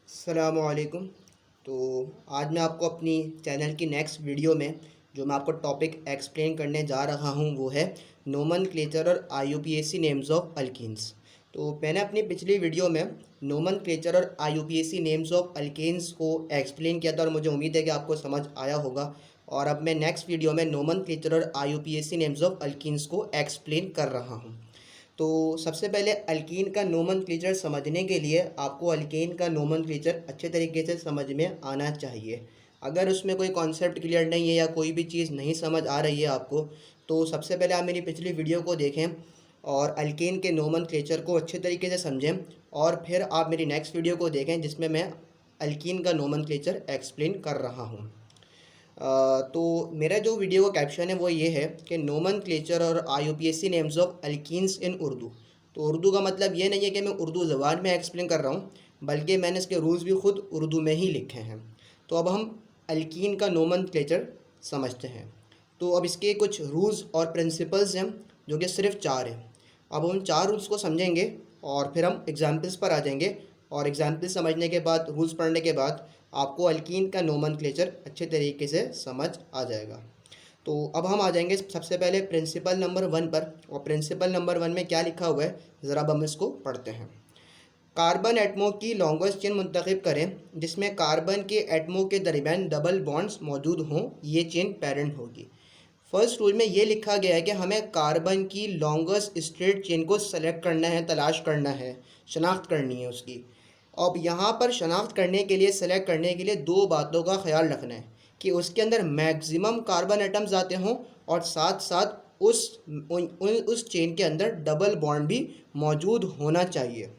अस्सलामुअलैकुम। तो आज मैं आपको अपनी चैनल की नेक्स्ट वीडियो में जो मैं आपको टॉपिक एक्सप्लेन करने जा रहा हूं वो है नोमेनक्लेचर और आईयूपीएसी नेम्स ऑफ अल्कीन्स। तो मैंने अपनी पिछली वीडियो में नोमेनक्लेचर और आईयूपीएसी नेम्स ऑफ अल्कीन्स को एक्सप्लेन किया था और मुझे उम्मीद है कि आपको समझ आया होगा। और अब मैं नेक्स्ट वीडियो में नोमेनक्लेचर और आईयूपीएसी नेम्स ऑफ अल्कीन्स को एक्सप्लेन कर रहा हूँ। तो सबसे पहले अल्कीन का नोमेनक्लेचर समझने के लिए आपको अल्कीन का नोमेनक्लेचर अच्छे तरीके से समझ में आना चाहिए। अगर उसमें कोई कॉन्सेप्ट क्लियर नहीं है या कोई भी चीज़ नहीं समझ आ रही है आपको, तो सबसे पहले आप मेरी पिछली वीडियो को देखें और अल्कीन के नोमेनक्लेचर को अच्छे तरीके से समझें, और फिर आप मेरी नेक्स्ट वीडियो को देखें जिसमें मैं अल्कीन का नोमेनक्लेचर एक्सप्लेन कर रहा हूँ। तो मेरा जो वीडियो का कैप्शन है वो ये है कि नोमेनक्लेचर और आईयूपीएसी नेम्स ऑफ अल्कीन्स इन उर्दू। तो उर्दू का मतलब ये नहीं है कि मैं उर्दू ज़बान में एक्सप्लेन कर रहा हूँ, बल्कि मैंने इसके रूल्स भी ख़ुद उर्दू में ही लिखे हैं। तो अब हम अल्कीन का नोमेनक्लेचर समझते हैं। तो अब इसके कुछ रूल्स और प्रिंसिपल्स हैं जो कि सिर्फ 4 हैं। अब हम 4 रूल्स को समझेंगे और फिर हम एग्जाम्पल्स पर आ जाएंगे, और एग्जाम्पल समझने के बाद, रूल्स पढ़ने के बाद, आपको अल्कीन का नोमेनक्लेचर अच्छे तरीके से समझ आ जाएगा। तो अब हम आ जाएंगे सबसे पहले प्रिंसिपल नंबर 1 पर। और प्रिंसिपल नंबर 1 में क्या लिखा हुआ है, ज़रा अब हम इसको पढ़ते हैं। कार्बन एटमों की लॉन्गेस्ट चेन मुंतखब करें जिसमें कार्बन के एटमों के दरमियान डबल बॉन्ड्स मौजूद हों, ये चेन पेरेंट होगी। फर्स्ट रूल में ये लिखा गया है कि हमें कार्बन की लॉन्गेस्ट स्ट्रेट चेन को सेलेक्ट करना है, तलाश करना है, शनाख्त करनी है उसकी। अब यहाँ पर शनाख्त करने के लिए, सेलेक्ट करने के लिए 2 बातों का ख्याल रखना है कि उसके अंदर मैक्सिमम कार्बन एटम्स आते हों और साथ साथ उस चेन के अंदर डबल बॉन्ड भी मौजूद होना चाहिए।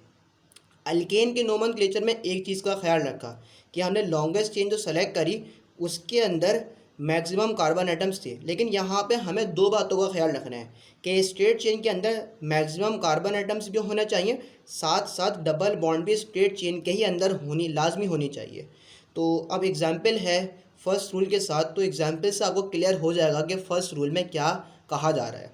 अल्केन के नोमेनक्लेचर में एक चीज़ का ख्याल रखा कि हमने लॉन्गेस्ट चेन जो सेलेक्ट करी उसके अंदर मैक्सिमम कार्बन एटम्स थे, लेकिन यहाँ पे हमें 2 बातों का ख्याल रखना है कि स्ट्रेट चेन के अंदर मैक्सिमम कार्बन एटम्स भी होना चाहिए, साथ साथ डबल बॉन्ड भी स्ट्रेट चेन के ही अंदर होनी लाजमी होनी चाहिए। तो अब एग्जाम्पल है फर्स्ट रूल के साथ, तो एग्जाम्पल से आपको क्लियर हो जाएगा कि फ़र्स्ट रूल में क्या कहा जा रहा है।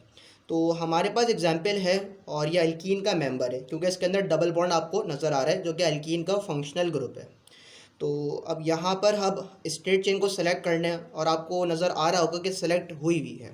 तो हमारे पास एग्जाम्पल है और ये अल्कीन का मेंबर है, क्योंकि इसके अंदर डबल बॉन्ड आपको नज़र आ रहा है जो कि अल्कीन का फंक्शनल ग्रुप है। तो अब यहाँ पर हम स्ट्रेट चेन को सेलेक्ट करना है और आपको नज़र आ रहा होगा कि सेलेक्ट हुई हुई है।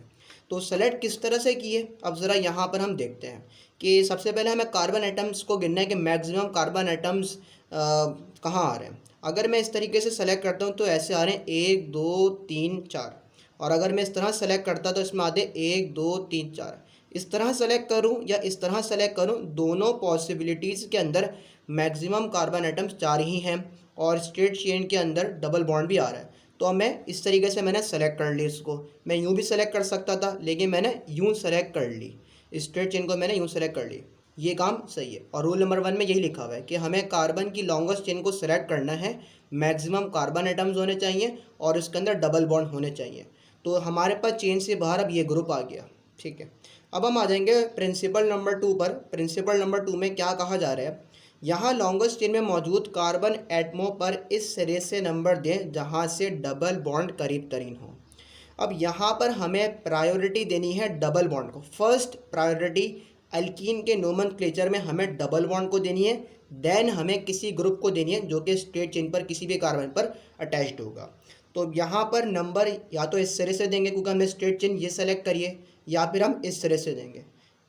तो सेलेक्ट किस तरह से की है, अब ज़रा यहाँ पर हम देखते हैं कि सबसे पहले हमें कार्बन एटम्स को गिनना है कि मैक्सिमम कार्बन एटम्स कहाँ आ रहे हैं। अगर मैं इस तरीके से सेलेक्ट करता हूँ तो ऐसे आ रहे हैं 1 2 3 4, और अगर मैं इस तरह सेलेक्ट करता तो इसमें आते 1 2 3 4। इस तरह सेलेक्ट करूं या इस तरह सेलेक्ट करूं, दोनों पॉसिबिलिटीज़ के अंदर मैक्सिमम कार्बन एटम्स 4 ही हैं और स्ट्रेट चेन के अंदर डबल बॉन्ड भी आ रहा है। तो अब मैं इस तरीके से मैंने सेलेक्ट कर ली इसको। मैं यूं भी सेलेक्ट कर सकता था, लेकिन मैंने यूं सेलेक्ट कर ली, स्ट्रेट चेन को मैंने यूं सेलेक्ट कर ली। ये काम सही है। और रूल नंबर 1 में यही लिखा हुआ है कि हमें कार्बन की लॉन्गेस्ट चेन को सेलेक्ट करना है, मैक्सिमम कार्बन एटम्स होने चाहिए और इसके अंदर डबल बॉन्ड होने चाहिए। तो हमारे पास चेन से बाहर अब ये ग्रुप आ गया, ठीक है। अब हम आ जाएंगे प्रिंसिपल नंबर 2 पर। प्रिंसिपल नंबर 2 में क्या कहा जा रहा है, यहाँ लॉन्गेस्ट चेन में मौजूद कार्बन एटमों पर इस सिरे से नंबर दें जहाँ से डबल बॉन्ड करीब तरीन हो। अब यहाँ पर हमें प्रायोरिटी देनी है डबल बॉन्ड को। फर्स्ट प्रायोरिटी अल्कीन के नोमेनक्लेचर में हमें डबल बॉन्ड को देनी है, देन हमें किसी ग्रुप को देनी है जो कि स्ट्रेट चेन पर किसी भी कार्बन पर अटैच्ड होगा। तो यहाँ पर नंबर या तो इस सिरे से देंगे क्योंकि हमने स्ट्रेट चेन ये सेलेक्ट करिए, या फिर हम इस सिरे से देंगे।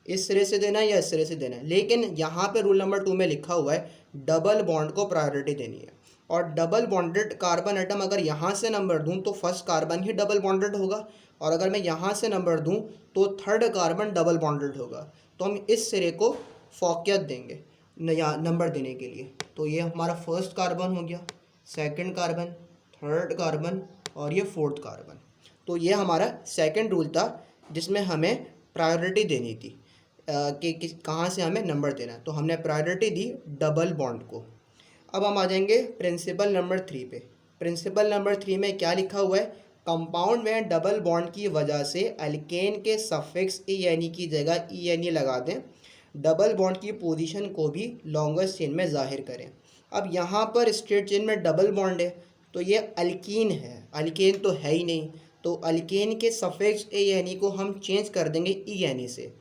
इस सिरे से देना है या इस सिरे से देना है, लेकिन यहाँ पे रूल नंबर 2 में लिखा हुआ है डबल बॉन्ड को प्रायोरिटी देनी है। और डबल बॉन्डेड कार्बन एटम अगर यहाँ से नंबर दूं तो फर्स्ट कार्बन ही डबल बॉन्डेड होगा, और अगर मैं यहाँ से नंबर दूं तो थर्ड कार्बन डबल बॉन्डेड होगा। तो हम इस सिरे को फोकियत देंगे या नंबर देने के लिए। तो ये हमारा फर्स्ट कार्बन हो गया, सेकंड कार्बन, थर्ड कार्बन और ये फोर्थ कार्बन। तो ये हमारा सेकंड रूल था जिसमें हमें प्रायोरिटी देनी थी कि कहाँ से हमें नंबर देना है। तो हमने प्रायोरिटी दी डबल बॉन्ड को। अब हम आ जाएंगे प्रिंसिपल नंबर 3 पे। प्रिंसिपल नंबर 3 में क्या लिखा हुआ है, कंपाउंड में डबल बॉन्ड की वजह से अल्केन के सफिक्स ई की जगह ई लगा दें, डबल बॉन्ड की पोजीशन को भी लॉन्गेस्ट चेन में जाहिर करें। अब यहाँ पर स्ट्रेट चेन में डबल बॉन्ड है तो ये अल्कीन है, अल्केन तो है ही नहीं। तो अल्केन के सफिक्स ए को हम चेंज कर देंगे ई से,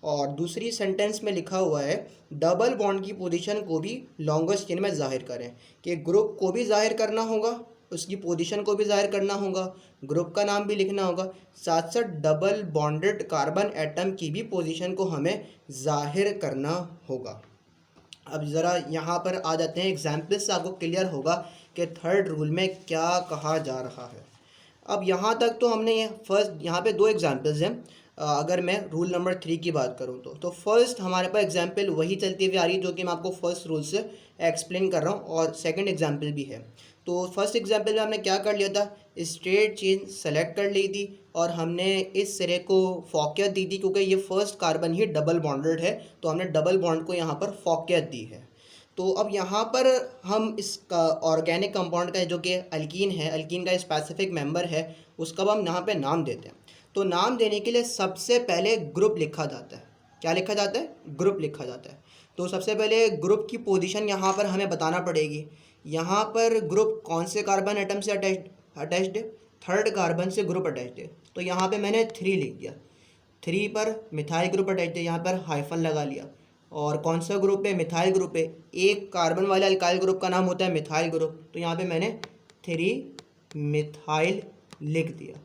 और दूसरी सेंटेंस में लिखा हुआ है डबल बॉन्ड की पोजीशन को भी लॉन्गेस्ट चेन में जाहिर करें, कि ग्रुप को भी जाहिर करना होगा, उसकी पोजीशन को भी जाहिर करना होगा, ग्रुप का नाम भी लिखना होगा, साथ साथ डबल बॉन्डेड कार्बन एटम की भी पोजीशन को हमें जाहिर करना होगा। अब ज़रा यहाँ पर आ जाते हैं, एग्जाम्पल से आपको क्लियर होगा कि थर्ड रूल में क्या कहा जा रहा है। अब यहाँ तक तो हमने ये फर्स्ट, यहाँ पे दो एग्जाम्पल्स हैं। अगर मैं रूल नंबर 3 की बात करूँ तो फर्स्ट हमारे पास एग्जाम्पल वही चलती हुई आ रही है जो कि मैं आपको फर्स्ट रूल से एक्सप्लेन कर रहा हूँ, और सेकंड एग्जाम्पल भी है। तो फर्स्ट एग्जाम्पल में हमने क्या कर लिया था, स्ट्रेट चेन सेलेक्ट कर ली थी और हमने इस सिरे को फोकियत दी थी, क्योंकि ये फर्स्ट कार्बन ही डबल बॉन्डेड है तो हमने डबल बॉन्ड को यहाँ पर फोकियत दी है। तो अब यहाँ पर हम इसका ऑर्गेनिक कंपाउंड का जो कि अल्कीन है, अल्कीन का स्पेसिफिक मेंबर है, उसका अब हम यहाँ पे नाम देते हैं। तो नाम देने के लिए सबसे पहले ग्रुप लिखा जाता है। क्या लिखा जाता है? ग्रुप लिखा जाता है। तो सबसे पहले ग्रुप की पोजीशन यहाँ पर हमें बताना पड़ेगी। यहाँ पर ग्रुप कौन से कार्बन एटम से अटैच्ड है? थर्ड कार्बन से ग्रुप अटैच्ड है। तो यहाँ पे मैंने 3 लिख दिया, 3 पर मिथाइल ग्रुप अटैच्ड है, यहाँ पर हाइफन लगा लिया। और कौन सा ग्रुप है? मिथाइल ग्रुप है। एक कार्बन वाले अल्काइल ग्रुप का नाम होता है मिथाइल ग्रुप, तो यहाँ पे मैंने 3 मिथाइल लिख दिया।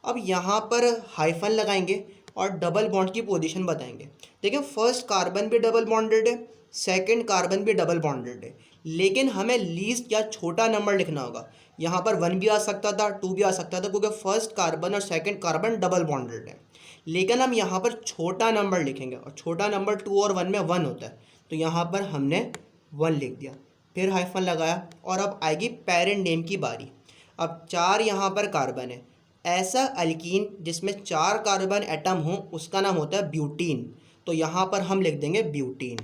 अब यहाँ पर हाइफन लगाएंगे और डबल बॉन्ड की पोजीशन बताएंगे। देखिए फर्स्ट कार्बन भी डबल बॉन्डेड है, सेकंड कार्बन भी डबल बॉन्डेड है, लेकिन हमें लीस्ट या छोटा नंबर लिखना होगा। यहाँ पर 1 भी आ सकता था, 2 भी आ सकता था, क्योंकि फर्स्ट कार्बन और सेकंड कार्बन डबल बॉन्डेड है। लेकिन हम यहाँ पर छोटा नंबर लिखेंगे और छोटा नंबर 2 और 1 में 1 होता है, तो यहाँ पर हमने 1 लिख दिया, फिर हाइफन लगाया। और अब आएगी पेरेंट नेम की बारी। अब 4 यहाँ पर कार्बन है, ऐसा अल्कीन जिसमें 4 कार्बन एटम हो उसका नाम होता है ब्यूटीन, तो यहाँ पर हम लिख देंगे ब्यूटीन।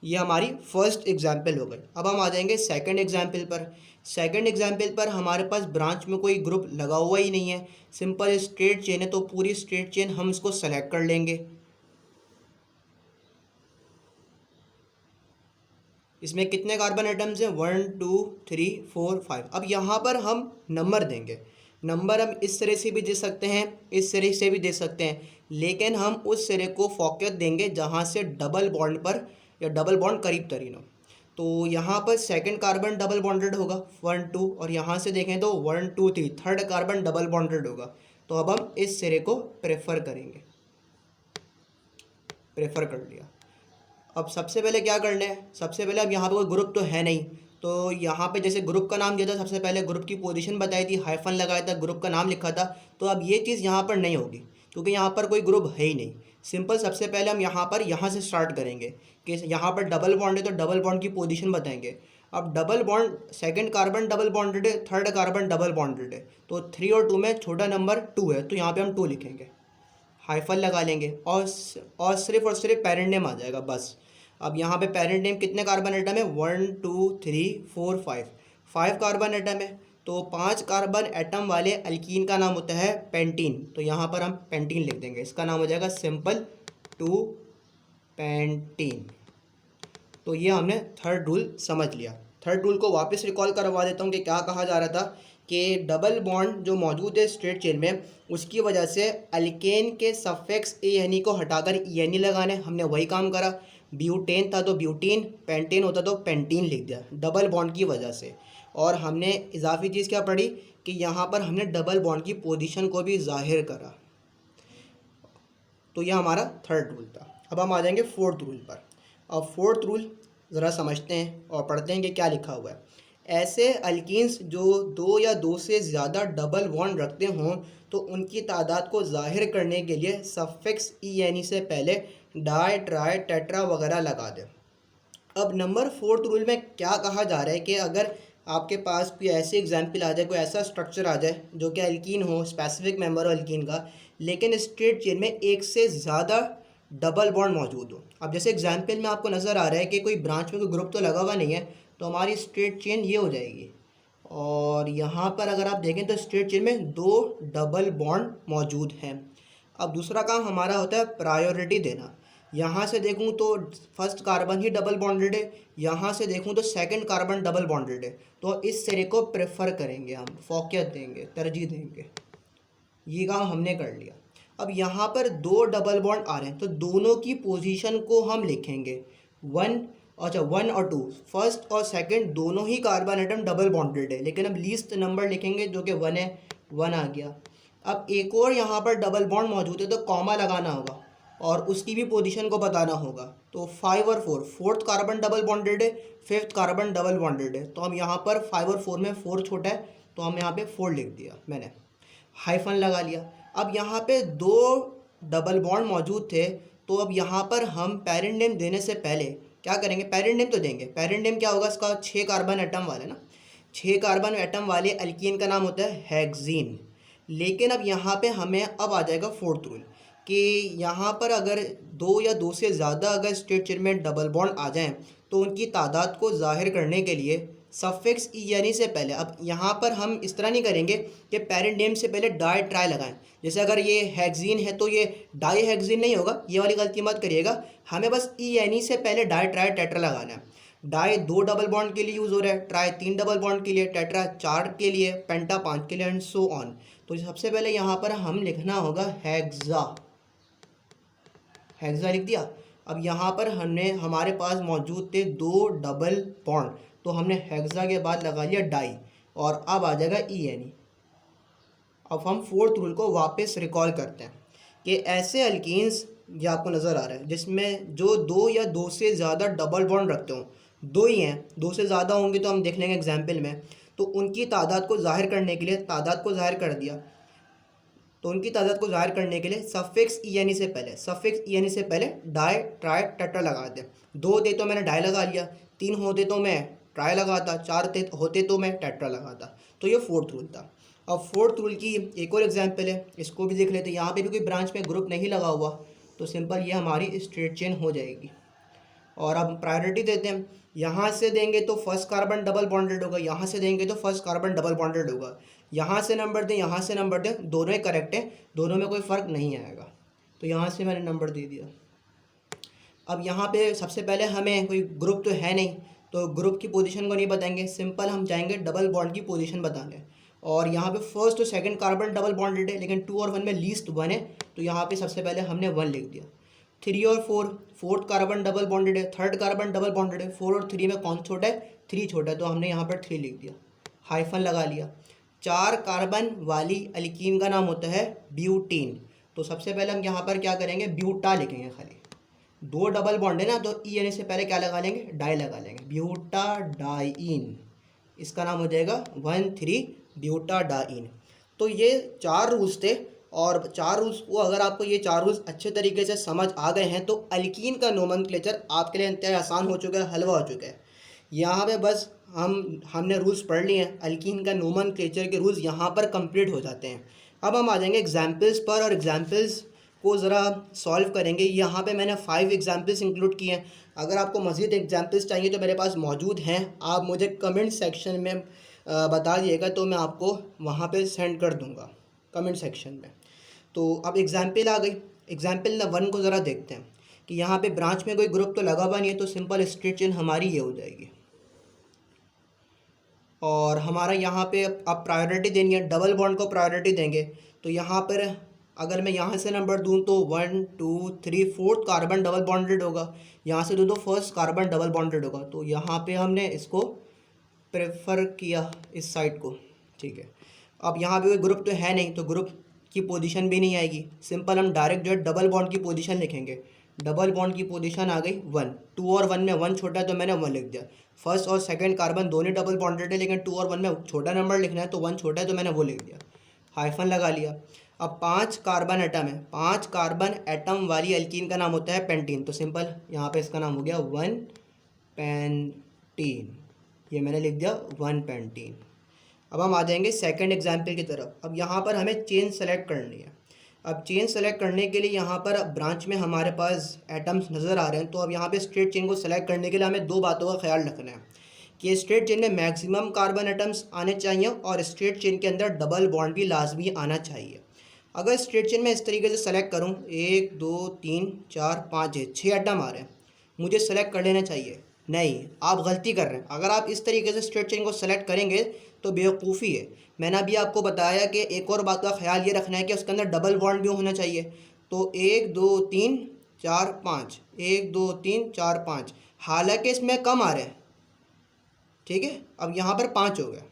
ये हमारी फर्स्ट एग्जाम्पल हो गई। अब हम आ जाएंगे सेकंड एग्जाम्पल पर। सेकंड एग्जाम्पल पर हमारे पास ब्रांच में कोई ग्रुप लगा हुआ ही नहीं है, सिंपल स्ट्रेट चेन है, तो पूरी स्ट्रेट चेन हम इसको सेलेक्ट कर लेंगे। इसमें कितने कार्बन एटम्स हैं? 1 2 3 4 5। अब यहाँ पर हम नंबर देंगे। नंबर हम इस सिरे से भी दे सकते हैं, इस सिरे से भी दे सकते हैं, लेकिन हम उस सिरे को फोकस देंगे जहाँ से डबल बॉन्ड पर या डबल बॉन्ड करीब तरीन हो। तो यहाँ पर सेकंड कार्बन डबल बॉन्डेड होगा 1 2, और यहाँ से देखें तो 1 2 3 थर्ड कार्बन डबल बॉन्डेड होगा। तो अब हम इस सिरे को प्रेफर करेंगे, प्रेफर कर लिया। अब सबसे पहले क्या करना है? सबसे पहले अब यहाँ पे कोई ग्रुप तो है नहीं, तो यहाँ पे जैसे ग्रुप का नाम दिया था, सबसे पहले ग्रुप की पोजीशन बताई थी, हाइफन लगाया था, ग्रुप का नाम लिखा था। तो अब ये चीज़ यहाँ पर नहीं होगी, क्योंकि यहाँ पर कोई ग्रुप है ही नहीं। सिंपल सबसे पहले हम यहाँ से स्टार्ट करेंगे कि यहाँ पर डबल बॉन्ड है, तो डबल बॉन्ड की पोजीशन बताएंगे। अब double bond, second carbon double bonded है, थर्ड कार्बन डबल बॉन्डेड है, तो 3 और 2 में छोटा नंबर 2 है, तो यहाँ पे हम 2 लिखेंगे, हाइफन लगा लेंगे और सिर्फ और सिर्फ पेरेंट नेम आ जाएगा बस। अब यहाँ पे पेरेंट नेम कितने कार्बन एटम है? 1 2 3 4 5 कार्बन एटम है, तो 5 कार्बन एटम वाले अल्कीन का नाम होता है पेंटीन, तो यहाँ पर हम पेंटीन लिख देंगे, इसका नाम हो जाएगा सिंपल 2 पेंटीन। तो ये हमने थर्ड रूल समझ लिया। थर्ड रूल को वापस रिकॉल करवा देता हूँ कि क्या कहा जा रहा था, कि डबल बॉन्ड जो मौजूद है स्ट्रेट चेन में, उसकी वजह से अल्केन के सफिक्स ए एन ई को हटाकर ई एन ई लगाने, हमने वही काम करा। ब्यूटेन था तो ब्यूटीन, पेंटेन होता तो पेंटीन लिख दिया डबल बॉन्ड की वजह से। और हमने इजाफी चीज़ क्या पढ़ी कि यहाँ पर हमने डबल बॉन्ड की पोजीशन को भी जाहिर करा। तो यह हमारा थर्ड रूल था। अब हम आ जाएंगे फोर्थ रूल पर। अब फोर्थ रूल ज़रा समझते हैं और पढ़ते हैं कि क्या लिखा हुआ है। ऐसे अल्कीन्स जो 2 या 2 से ज़्यादा डबल बॉन्ड रखते हों तो उनकी तादाद को जाहिर करने के लिए सफिक्स ई एन ई से पहले डाई ट्राई टेट्रा वगैरह लगा दें। अब नंबर फोर्थ रूल में क्या कहा जा रहा है कि अगर आपके पास कोई ऐसी एग्जाम्पल आ जाए, कोई ऐसा स्ट्रक्चर आ जाए जो कि अल्कीन हो, स्पेसिफिक मेंबर हो अल्कीन का, लेकिन स्ट्रेट चेन में एक से ज़्यादा डबल बॉन्ड मौजूद हो। अब जैसे एग्जाम्पल में आपको नज़र आ रहा है कि कोई ब्रांच में कोई ग्रुप तो लगा हुआ नहीं है, तो हमारी स्ट्रेट चेन ये हो जाएगी। और यहाँ पर अगर आप देखें तो स्ट्रेट चेन में 2 डबल बॉन्ड मौजूद हैं। अब दूसरा काम हमारा होता है प्रायोरिटी देना। यहाँ से देखूँ तो फर्स्ट कार्बन ही डबल बॉन्डेड है, यहाँ से देखूँ तो सेकंड कार्बन डबल बॉन्डेड है, तो इस सिरे को प्रेफर करेंगे, हम फोकियत देंगे, तरजीह देंगे। ये काम हमने कर लिया। अब यहाँ पर दो डबल बॉन्ड आ रहे हैं तो दोनों की पोजीशन को हम लिखेंगे वन, अच्छा 1 और 2, फर्स्ट और सेकंड दोनों ही कार्बन एटम डबल बॉन्डेड है, लेकिन अब लीस्ट नंबर लिखेंगे जो कि 1 है, 1 आ गया। अब एक और यहाँ पर डबल बॉन्ड मौजूद है तो कॉमा लगाना होगा और उसकी भी पोजीशन को बताना होगा। तो 5 और 4, फोर्थ कार्बन डबल बॉन्डेड है, फिफ्थ कार्बन डबल बॉन्डेड है, तो हम यहाँ पर 5 और 4 में 4 छोटा है तो हम यहाँ पे 4 लिख दिया मैंने, हाइफन लगा लिया। अब यहाँ पे दो डबल बॉन्ड मौजूद थे तो अब यहाँ पर हम पेरेंट नेम देने से पहले क्या करेंगे, पेरेंट नेम तो देंगे। पेरेंट नेम क्या होगा इसका, 6 कार्बन एटम वाले ना, 6 कार्बन एटम वाले अल्कीन का नाम होता है हेक्सीन। लेकिन अब यहाँ पे हमें अब आ जाएगा फोर्थ रूल कि यहाँ पर अगर 2 या 2 से ज़्यादा अगर स्ट्रेट चेन में डबल बॉन्ड आ जाएं तो उनकी तादाद को जाहिर करने के लिए सफिक्स ई यानी से पहले, अब यहाँ पर हम इस तरह नहीं करेंगे कि पेरेंट नेम से पहले डाई ट्राई लगाएं। जैसे अगर ये हेक्सीन है तो ये डाई हेक्सीन नहीं होगा, ये वाली गलती मत करिएगा। हमें बस ई यानी से पहले डाई ट्राई टेट्रा लगाना है। डाई 2 डबल बॉन्ड के लिए यूज़ हो रहा है, ट्राई 3 डबल बॉन्ड के लिए, टेट्रा 4 के लिए, पेंटा 5 के लिए एंड सो ऑन। तो सबसे पहले यहाँ पर हम लिखना होगा हेक्सा, हेक्सा लिख दिया। अब यहाँ पर हमने हमारे पास मौजूद थे 2 डबल बॉन्ड तो हमने हेक्सा के बाद लगा लिया डाई और अब आ जाएगा ई यानी। अब हम फोर्थ रूल को वापस रिकॉल करते हैं कि ऐसे अल्कीन्स, ये आपको नज़र आ रहा है जिसमें जो 2 या 2 से ज़्यादा डबल बॉन्ड रखते हो, 2 ही हैं, 2 से ज़्यादा होंगे तो हम देख लेंगे एग्जाम्पल में, तो उनकी तादाद को ज़ाहिर करने के लिए तादाद को ज़ाहिर कर दिया। तो उनकी तादाद को ज़ाहिर करने के लिए सफिक्स ई यानी से पहले, सफिक्स ई यानी से पहले डाई ट्राई टेट्रा लगा दें। 2 थे तो मैंने डाई लगा लिया, 3 होते तो मैं ट्राई लगाता, 4 होते तो मैं टेट्रा लगाता। तो ये फोर्थ रूल था। अब फोर्थ रूल की एक और एग्जांपल है, इसको भी देख लेते हैं। यहाँ पे भी कोई ब्रांच में ग्रुप नहीं लगा हुआ तो सिंपल ये हमारी स्ट्रेट चेन हो जाएगी। और अब प्रायोरिटी देते हैं, यहाँ से देंगे तो फर्स्ट कार्बन डबल बॉन्डेड होगा, यहाँ से देंगे तो फर्स्ट कार्बन डबल बॉन्डेड होगा। यहाँ से नंबर दें, यहाँ से नंबर दें, दोनों ही करेक्ट हैं, दोनों में कोई फ़र्क नहीं आएगा। तो यहाँ से मैंने नंबर दे दिया। अब यहाँ पे सबसे पहले हमें कोई ग्रुप तो है नहीं तो ग्रुप की पोजीशन को नहीं बताएंगे, सिंपल हम जाएंगे डबल बॉन्ड की पोजीशन बताने। और यहाँ पे फर्स्ट और सेकंड कार्बन डबल बॉन्डेड है लेकिन 2 और 1 में लीस्ट 1 है तो यहाँ पे सबसे पहले हमने 1 लिख दिया। 3 और 4, फोर्थ कार्बन डबल बॉन्डेड है, थर्ड कार्बन डबल बॉन्डेड है, 4 और 3 में कौन छोटा है, 3 छोटा है तो हमने यहाँ पर 3 लिख दिया, हाइफन लगा लिया। 4 कार्बन वाली अल्कीन का नाम होता है ब्यूटीन, तो सबसे पहले हम यहाँ पर क्या करेंगे, ब्यूटा लिखेंगे खाली। 2 डबल बॉन्ड है ना तो ई यानी से पहले क्या लगा लेंगे, डाई लगा लेंगे, ब्यूटाडाइन, इसका नाम हो जाएगा 1,3 ब्यूटाडाइन। तो ये 4 रूल्स थे और 4 रूल्स को अगर आपको ये 4 रूल्स अच्छे तरीके से समझ आ गए हैं तो अल्कीन का नोमेनक्लेचर आपके लिए इंतहाई आसान हो चुका है, हलवा हो चुका है। यहाँ पे बस हमने रूल्स पढ़ लिए हैं, अल्कीन का नोमेनक्लेचर के रूल्स यहाँ पर कंप्लीट हो जाते हैं। अब हम आ जाएंगे एग्जाम्पल्स पर और एग्जाम्पल्स को ज़रा सॉल्व करेंगे। यहाँ पे मैंने 5 एग्जाम्पल्स इंक्लूड किए हैं। अगर आपको मज़ीद एग्जाम्पल्स चाहिए तो मेरे पास मौजूद हैं, आप मुझे कमेंट सेक्शन में बता दिएगा तो मैं आपको वहाँ पे सेंड कर दूँगा कमेंट सेक्शन में। तो अब एग्जाम्पल आ गई, एग्जाम्पल 1 को ज़रा देखते हैं कि यहाँ पे ब्रांच में कोई ग्रुप तो लगा हुआ नहीं है तो सिंपल स्ट्रेट चेन हमारी ये हो जाएगी। और हमारा यहाँ पे अब प्रायोरिटी देनी है, डबल बॉन्ड को प्रायोरिटी देंगे तो यहाँ पर अगर मैं यहाँ से नंबर दूँ तो 1 2 3 फोर्थ कार्बन डबल बॉन्डेड होगा, यहाँ से दूँ तो फर्स्ट कार्बन डबल बॉन्डेड होगा, तो यहाँ पे हमने इसको प्रेफर किया इस साइड को, ठीक है। अब यहाँ पे कोई ग्रुप तो है नहीं तो ग्रुप की पोजीशन भी नहीं आएगी, सिंपल हम डायरेक्ट जो है डबल बॉन्ड की पोजीशन लिखेंगे। डबल बॉन्ड की पोजीशन आ गई 1, 2 और 1 में 1 छोटा है तो मैंने 1 लिख दिया। फर्स्ट और सेकंड कार्बन दोनों डबल बॉन्डेड है लेकिन 2 और 1 में छोटा नंबर लिखना है तो 1 छोटा है तो मैंने वो लिख दिया, हाइफन लगा लिया। अब 5 कार्बन एटम है, 5 कार्बन एटम वाली अल्कीन का नाम होता है पेंटीन, तो सिंपल यहाँ पे इसका नाम हो गया 1 पेंटीन, ये मैंने लिख दिया 1 पेंटीन। अब हम आ जाएंगे सेकंड एग्जाम्पल की तरफ। अब यहाँ पर हमें चेन सेलेक्ट करनी है। अब चेन सेलेक्ट करने के लिए यहाँ पर ब्रांच में हमारे पास एटम्स नज़र आ रहे हैं तो अब यहाँ पे स्ट्रेट चेन को सेलेक्ट करने के लिए हमें 2 बातों का ख्याल रखना है कि स्ट्रेट चेन में मैक्सिमम कार्बन एटम्स आने चाहिए और स्ट्रेट चेन के अंदर डबल बॉन्ड भी लाजमी आना चाहिए। अगर स्ट्रेट चेन में इस तरीके से सेलेक्ट करूँ 1 2 3 4 5 6 एटम आ रहे हैं, मुझे सेलेक्ट कर लेना चाहिए, नहीं, आप गलती कर रहे हैं। अगर आप इस तरीके से स्ट्रेट चेन को सेलेक्ट करेंगे तो बेवकूफ़ी है। मैंने अभी आपको बताया कि एक और बात का ख्याल ये रखना है कि उसके अंदर डबल बॉन्ड भी होना चाहिए। तो 1 2 3 4 5, 1 2 3 4 5, हालांकि इसमें कम आ रहा है, ठीक है। अब यहाँ पर 5 हो गया,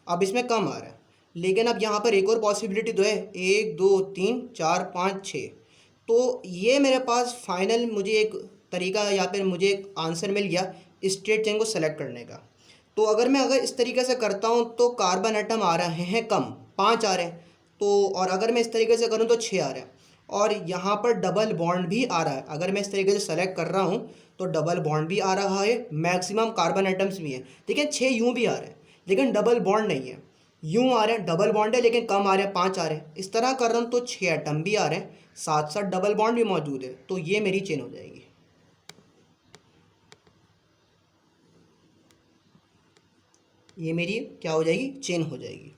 अब इसमें कम आ रहा है, लेकिन अब यहाँ पर एक और पॉसिबिलिटी तो है, 1 2 3 4 5 6। तो ये मेरे पास फाइनल मुझे एक तरीका या फिर मुझे एक आंसर मिल गया स्ट्रेट चेन को सेलेक्ट करने का। तो अगर इस तरीके से करता हूँ तो कार्बन एटम आ रहे हैं कम, 5 आ रहे हैं। तो और अगर मैं इस तरीके से करूँ तो 6 आ रहे हैं, और यहाँ पर डबल बॉन्ड भी आ रहा है। अगर मैं इस तरीके से सेलेक्ट कर रहा हूँ तो डबल बॉन्ड भी आ रहा है, मैक्सिमम कार्बन एटम्स भी हैं। देखिए 6 यूँ भी आ रहे हैं लेकिन डबल बॉन्ड नहीं है, यूँ आ रहे हैं डबल बॉन्ड है लेकिन कम आ रहे हैं, 5 आ रहे हैं। इस तरह कर रहा हूँ तो 6 एटम भी आ रहे हैं, साथ साथ डबल बॉन्ड भी मौजूद है। तो ये मेरी चेन हो जाएगी। ये मेरी क्या हो जाएगी, चेन हो जाएगी।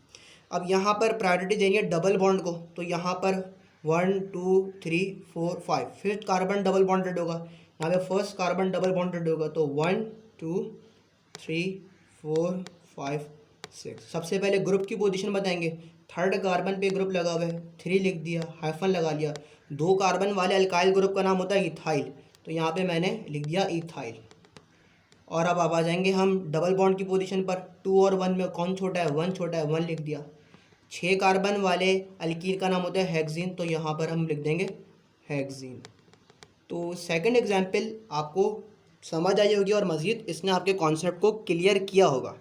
अब यहाँ पर प्रायोरिटी देंगे डबल बॉन्ड को, तो यहाँ पर 1 2 3 4 5 फिफ्थ कार्बन डबल बॉन्डेड होगा, यहाँ पे फर्स्ट कार्बन डबल बॉन्डेड होगा। तो 1 2 3 4 5 6। सबसे पहले ग्रुप की पोजीशन बताएंगे। थर्ड कार्बन पे ग्रुप लगा हुआ है, 3 लिख दिया, हाइफन लगा लिया। 2 कार्बन वाले अल्काइल ग्रुप का नाम होता है इथाइल, तो यहाँ पे मैंने लिख दिया इथाइल। और अब आप आ जाएंगे हम डबल बॉन्ड की पोजीशन पर। 2 और 1 में कौन छोटा है, 1 छोटा है, 1 लिख दिया। 6 कार्बन वाले अल्कीन का नाम होता है हेक्सीन, तो यहाँ पर हम लिख देंगे हेक्सीन। तो सेकंड एग्जाम्पल आपको समझ आई होगी और मज़ीद इसने आपके कॉन्सेप्ट को क्लियर किया होगा।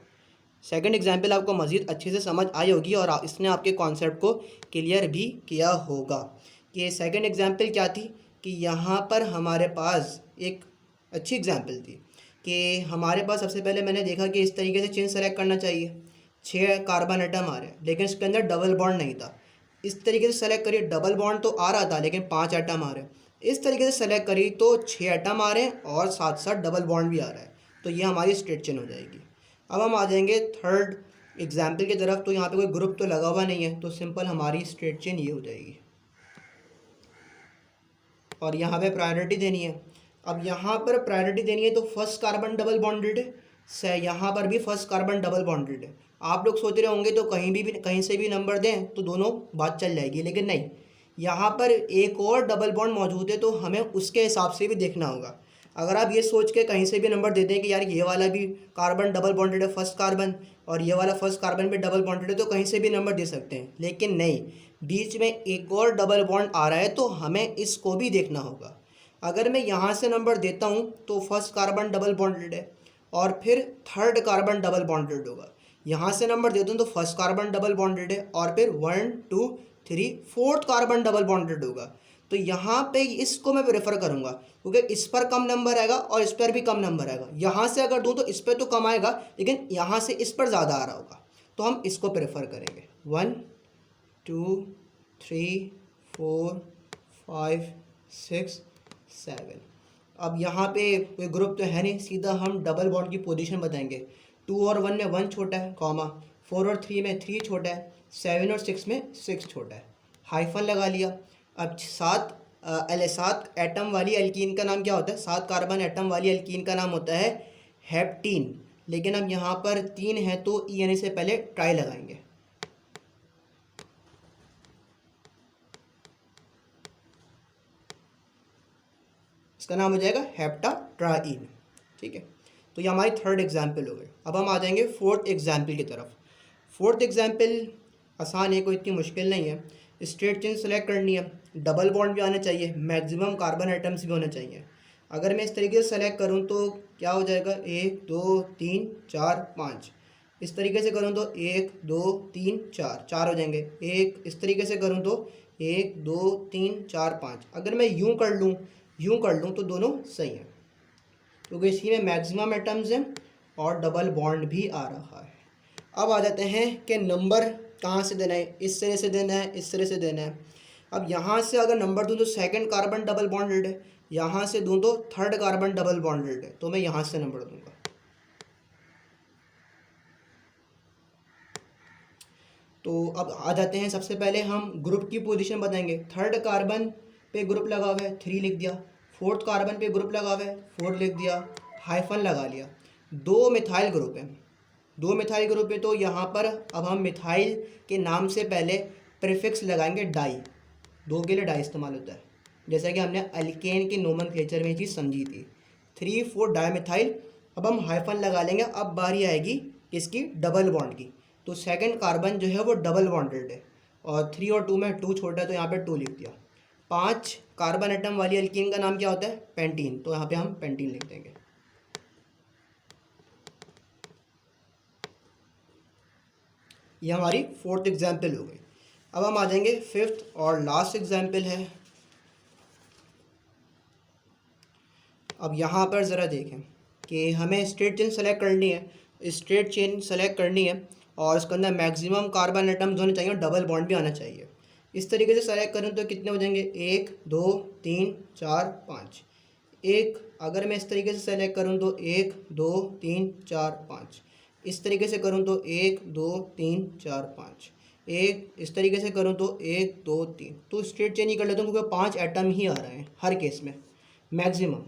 सेकंड एग्जाम्पल आपको मज़ीद अच्छे से समझ आई होगी और इसने आपके कॉन्सेप्ट को क्लियर भी किया होगा। कि सेकंड एग्जाम्पल क्या थी कि यहाँ पर हमारे पास एक अच्छी एग्जाम्पल थी कि हमारे पास सबसे पहले मैंने देखा कि इस तरीके से चेन सेलेक्ट करना चाहिए। 6 कार्बन एटम आ रहे हैं लेकिन इसके अंदर डबल बॉन्ड नहीं था। इस तरीके से सेलेक्ट करिए, डबल बॉन्ड तो आ रहा था लेकिन 5 एटम आ रहे हैं। इस तरीके से सेलेक्ट करिए तो 6 एटम आ रहे हैं और साथ साथ डबल बॉन्ड भी आ रहा है। तो ये हमारी स्ट्रेट चेन हो जाएगी। अब हम आ जाएंगे थर्ड एग्जाम्पल की तरफ। तो यहाँ पे कोई ग्रुप तो लगा हुआ नहीं है, तो सिंपल हमारी स्ट्रेट चेन ये हो जाएगी। और यहाँ पे प्रायोरिटी देनी है। अब यहाँ पर प्रायोरिटी देनी है तो फर्स्ट कार्बन डबल बॉन्डेड है, यहाँ पर भी फर्स्ट कार्बन डबल बॉन्डेड है। आप लोग सोच रहे होंगे तो कहीं से भी नंबर दें तो दोनों बात चल जाएगी, लेकिन नहीं, यहाँ पर एक और डबल बॉन्ड मौजूद है तो हमें उसके हिसाब से भी देखना होगा। अगर आप ये सोच के कहीं से भी नंबर दे दें कि यार ये वाला भी कार्बन डबल बॉन्डेड है फर्स्ट कार्बन, और ये वाला फर्स्ट कार्बन पे डबल बॉन्डेड है, तो कहीं से भी नंबर दे सकते हैं। लेकिन नहीं, बीच में एक और डबल बॉन्ड आ रहा है तो हमें इसको भी देखना होगा। अगर मैं यहाँ से नंबर देता हूँ तो फर्स्ट कार्बन डबल बॉन्डेड है और फिर थर्ड कार्बन डबल बॉन्डेड होगा। यहाँ से नंबर देता हूँ तो फर्स्ट कार्बन डबल बॉन्डेड है और फिर 1 2 3 फोर्थ कार्बन डबल बॉन्डेड होगा। तो यहाँ पे इसको मैं प्रेफर करूँगा क्योंकि इस पर कम नंबर आएगा और इस पर भी कम नंबर आएगा। यहाँ से अगर दूँ तो इस पर तो कम आएगा लेकिन यहाँ से इस पर ज़्यादा आ रहा होगा, तो हम इसको प्रेफर करेंगे। 1 2 3 4 5 6 7। अब यहाँ पे कोई ग्रुप तो है नहीं, सीधा हम डबल बॉन्ड की पोजीशन बताएंगे। 2 और 1 में 1 छोटा है, कॉमा 4 और 3 में 3 छोटा है, 7 और 6 में 6 छोटा है, हाइफन लगा लिया। अब 7 एटम वाली अल्कीन का नाम क्या होता है, 7 कार्बन एटम वाली अल्कीन का नाम होता है हेप्टीन। लेकिन अब यहाँ पर 3 है तो ई यानी से पहले ट्राई लगाएंगे। इसका नाम हो जाएगा हेप्टाट्राइन, ठीक है। तो ये हमारी थर्ड एग्जाम्पल हो गई। अब हम आ जाएंगे फोर्थ एग्जाम्पल की तरफ। फोर्थ एग्जाम्पल आसान है, कोई इतनी मुश्किल नहीं है। स्ट्रेट चेन सेलेक्ट करनी है, डबल बॉन्ड भी आना चाहिए, मैक्सिमम कार्बन आइटम्स भी होने चाहिए। अगर मैं इस तरीके से सेलेक्ट करूँ तो क्या हो जाएगा, 1 2 3 4 5। इस तरीके से करूँ तो 1 2 3 4 4 हो जाएंगे। एक इस तरीके से करूँ तो 1 2 3 4 5। अगर मैं यूँ कर लूँ तो दोनों सही हैं क्योंकि इसी में मैक्सिमम एटम्स हैं और डबल बॉन्ड भी आ रहा है। अब आ जाते हैं कि नंबर कहाँ से देना है, इस तरह से देना है, इस तरह से देना है। अब यहाँ से अगर नंबर दूँ तो सेकंड कार्बन डबल बॉन्डेड है, यहाँ से दूँ तो थर्ड कार्बन डबल बॉन्डेड है, तो मैं यहाँ से नंबर दूँगा। तो अब आ जाते हैं, सबसे पहले हम ग्रुप की पोजीशन बताएंगे। थर्ड कार्बन पे ग्रुप लगा हुआ है, 3 लिख दिया। फोर्थ कार्बन पे ग्रुप लगा हुआ है, 4 लिख दिया। हाइफन लगा लिया, 2 मिथाइल ग्रुप है, 2 मिथाइल ग्रुप है, तो यहाँ पर अब हम मिथाइल के नाम से पहले प्रीफिक्स लगाएंगे डाई, 2 के लिए डाई इस्तेमाल होता है, जैसा कि हमने अल्केन के नोमेनक्लेचर में ये चीज़ समझी थी। 3,4 डाईमिथाइल, अब हम हाइफन लगा लेंगे। अब बारी आएगी इसकी डबल बॉन्ड की, तो सेकंड कार्बन जो है वो डबल बॉन्डेड है, और 3 और 2 में 2 छोटा है तो यहाँ पे 2 लिख दिया। 5 कार्बन एटम वाली अल्कीन का नाम क्या होता है? पेंटीन, तो यहाँ पे हम पेंटीन लिख देंगे। ये हमारी 4th एग्जाम्पल हो गई। अब हम आ जाएंगे 5th और लास्ट एग्जाम्पल है। अब यहाँ पर ज़रा देखें कि हमें स्ट्रेट चेन सेलेक्ट करनी है, स्ट्रेट चेन सेलेक्ट करनी है और उसके अंदर मैक्सिमम कार्बन एटम्स होने चाहिए और डबल बॉन्ड भी आना चाहिए। इस तरीके से सेलेक्ट करूँ तो कितने हो जाएंगे? 1 2 3 4 5। एक अगर मैं इस तरीके से सेलेक्ट करूँ तो 1 2 3 4 5। इस तरीके से करूँ तो 1 2 3 4 5। एक इस तरीके से करूँ तो 1 2 3। तो स्ट्रेट चेन ही कर लेता हूँ क्योंकि 5 एटम ही आ रहे हैं हर केस में मैक्सिमम।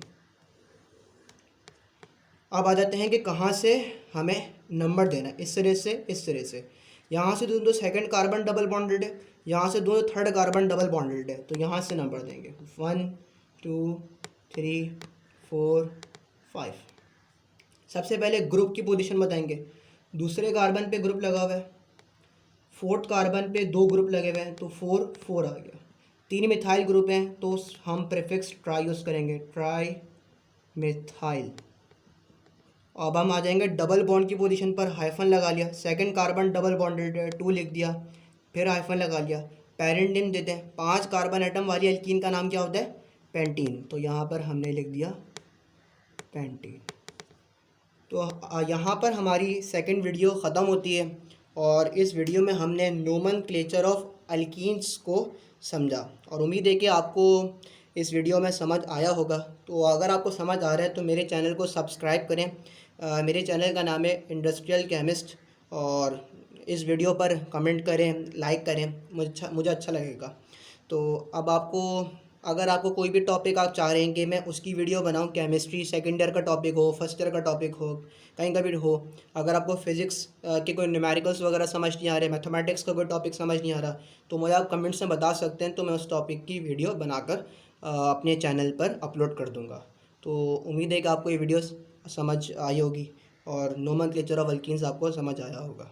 अब आ जाते हैं कि कहाँ से हमें नंबर देना है, इस सिरे से इस सिरे से। यहाँ से तो सेकंड कार्बन डबल बॉन्डेड है, यहाँ से दो थर्ड कार्बन डबल बॉन्डेड है, तो यहाँ से नंबर देंगे 1 2 3 4 5। सबसे पहले ग्रुप की पोजीशन बताएंगे। दूसरे कार्बन पे ग्रुप लगा हुआ है, 4th कार्बन पे 2 ग्रुप लगे हुए हैं तो 4 4 आ गया। 3 मिथाइल ग्रुप हैं तो हम प्रीफिक्स ट्राई यूज़ करेंगे, ट्राई मिथाइल। अब हम आ जाएंगे डबल बॉन्ड की पोजीशन पर, हाइफन लगा लिया, सेकंड कार्बन डबल बॉन्डेड है 2 लिख दिया, फिर हाइफन लगा लिया। पेरेंट नेम देते हैं, 5 कार्बन एटम वाली एल्कीन का नाम क्या होता है? पेंटीन, तो यहाँ पर हमने लिख दिया पेंटीन। तो यहाँ पर हमारी सेकंड वीडियो ख़त्म होती है और इस वीडियो में हमने नोमेनक्लेचर ऑफ अल्कीन्स को समझा और उम्मीद है कि आपको इस वीडियो में समझ आया होगा। तो अगर आपको समझ आ रहा है तो मेरे चैनल को सब्सक्राइब करें। मेरे चैनल का नाम है इंडस्ट्रियल केमिस्ट, और इस वीडियो पर कमेंट करें, लाइक करें, मुझे अच्छा लगेगा। तो अब अगर आपको कोई भी टॉपिक आप चाह रहे हैं कि मैं उसकी वीडियो बनाऊं, केमिस्ट्री सेकेंड ईयर का टॉपिक हो, फर्स्ट ईयर का टॉपिक हो, कहीं का भी हो, अगर आपको फिज़िक्स के कोई न्यूमेरिकल्स वगैरह समझ नहीं आ रहे, मैथमेटिक्स का कोई टॉपिक समझ नहीं आ रहा, तो मुझे आप कमेंट्स में बता सकते हैं, तो मैं उस टॉपिक की वीडियो बनाकर अपने चैनल पर अपलोड कर दूँगा। तो उम्मीद है कि आपको ये वीडियो समझ आई होगी और नोमेनक्लेचर ऑफ अल्कीन्स आपको समझ आया होगा।